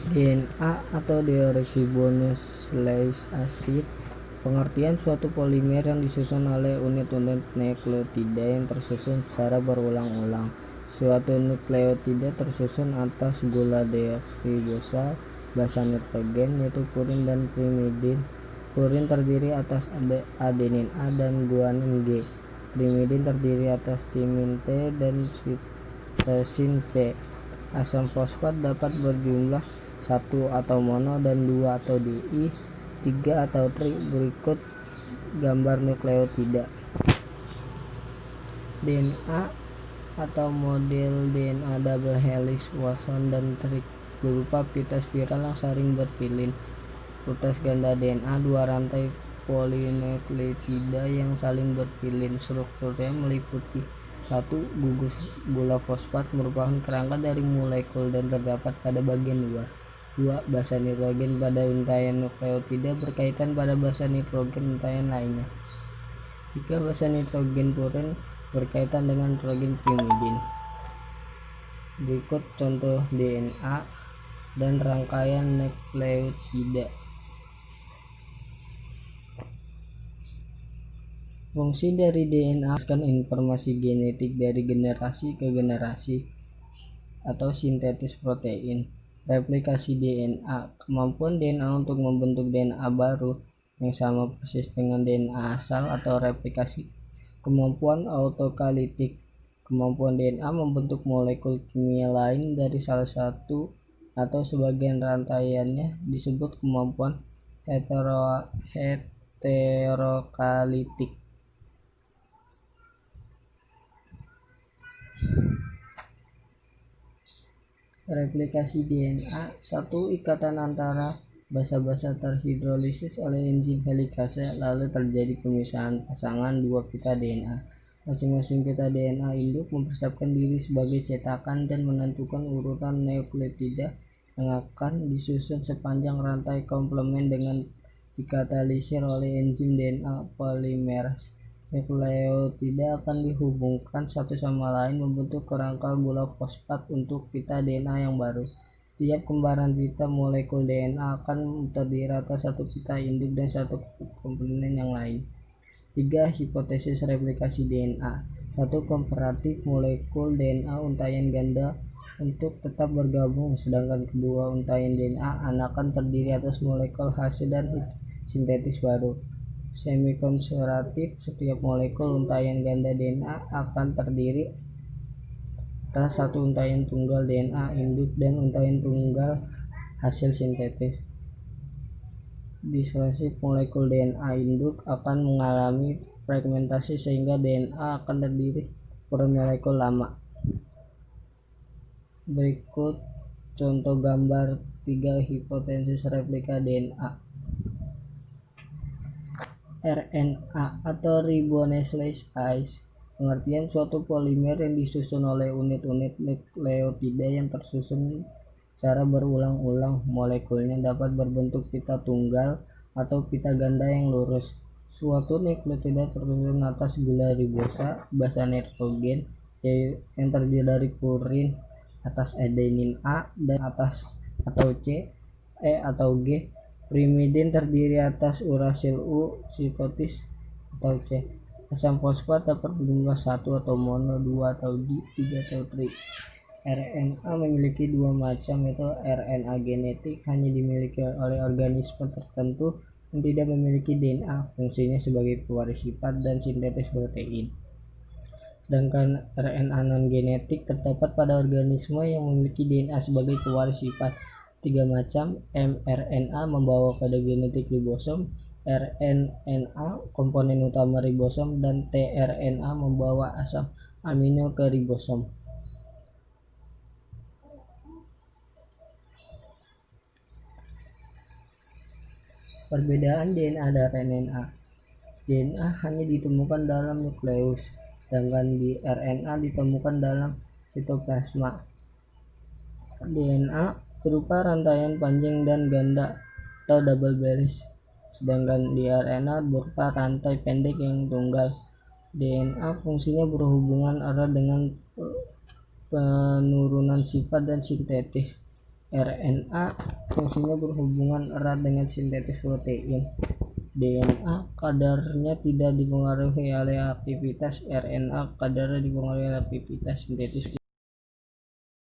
DNA atau deoksiribonukleic acid, pengertian suatu polimer yang disusun oleh unit-unit nukleotida yang tersusun secara berulang-ulang. Suatu nukleotida tersusun atas gula deoksiribosa, basa nitrogen yaitu purin dan pirimidin. Purin terdiri atas adenin A dan guanin G. Pirimidin terdiri atas timin T dan sitosin C. Asam fosfat dapat berjumlah 1 atau mono dan 2 atau di, 3 atau tri. Berikut gambar nukleotida. DNA atau model DNA double helix, Watson dan Crick berupa pita spiral yang saling berpilin. Utas ganda DNA, 2 rantai polinukleotida yang saling berpilin. Strukturnya meliputi 1. Gugus gula fosfat merupakan kerangka dari molekul dan terdapat pada bagian luar. 2. Basa nitrogen pada untaian nukleotida berkaitan pada basa nitrogen untaian lainnya. 3. Basa nitrogen purin berkaitan dengan nitrogen pirimidin. Berikut contoh DNA dan rangkaian nukleotida. Fungsi dari DNA meneruskan informasi genetik dari generasi ke generasi atau sintetis protein. Replikasi DNA, kemampuan DNA untuk membentuk DNA baru yang sama persis dengan DNA asal atau replikasi. Kemampuan autokalitik, kemampuan DNA membentuk molekul kimia lain dari salah satu atau sebagian rantaiannya disebut kemampuan heterokalitik. Replikasi DNA, 1. Ikatan antara basa-basa terhidrolisis oleh enzim helikase lalu terjadi pemisahan pasangan 2 pita DNA. Masing-masing pita DNA induk mempersiapkan diri sebagai cetakan dan menentukan urutan nukleotida yang akan disusun sepanjang rantai komplement dengan dikatalisir oleh enzim DNA polimerase. Nukleotida akan dihubungkan satu sama lain membentuk kerangka gula fosfat untuk pita DNA yang baru. Setiap kembaran pita molekul DNA akan terdiri atas 1 pita induk dan 1 komponen yang lain. 3. Hipotesis replikasi DNA. 1. Komparatif molekul DNA untaian ganda untuk tetap bergabung, sedangkan kedua untaian DNA anakan terdiri atas molekul hasil dan sintetis baru. Semi-konservatif, setiap molekul untaian ganda DNA akan terdiri atas 1 untaian tunggal DNA induk dan untaian tunggal hasil sintetis. Disruptif, molekul DNA induk akan mengalami fragmentasi sehingga DNA akan terdiri per molekul lama. Berikut contoh gambar 3 hipotesis replika DNA. RNA atau ribonucleic acid, pengertian suatu polimer yang disusun oleh unit-unit nukleotida yang tersusun secara berulang-ulang. Molekulnya dapat berbentuk pita tunggal atau pita ganda yang lurus. Suatu nukleotida tersusun atas gula ribosa, basa nitrogen yang terdiri dari purin atas adenin A dan atas atau C, E atau G. Pirimidin terdiri atas urasil U, sitosis atau C. Asam fosfat dapat berjumlah 1 atau mono, 2 atau di, 3 atau tri. RNA memiliki 2 macam, yaitu RNA genetik hanya dimiliki oleh organisme tertentu yang tidak memiliki DNA, fungsinya sebagai pewaris sifat dan sintetis protein. Sedangkan RNA non-genetik terdapat pada organisme yang memiliki DNA sebagai pewaris sifat. 3 macam, mRNA membawa kode genetik ribosom, rNA komponen utama ribosom, dan tRNA membawa asam amino ke ribosom. Perbedaan DNA dan RNA. DNA hanya ditemukan dalam nukleus, sedangkan di RNA ditemukan dalam sitoplasma. DNA berupa rantaian panjang dan ganda atau double helix, sedangkan di RNA berupa rantai pendek yang tunggal. DNA fungsinya berhubungan erat dengan penurunan sifat dan sintetis. RNA fungsinya berhubungan erat dengan sintetis protein. DNA kadarnya tidak dipengaruhi oleh aktivitas RNA, kadarnya dipengaruhi oleh aktivitas sintetis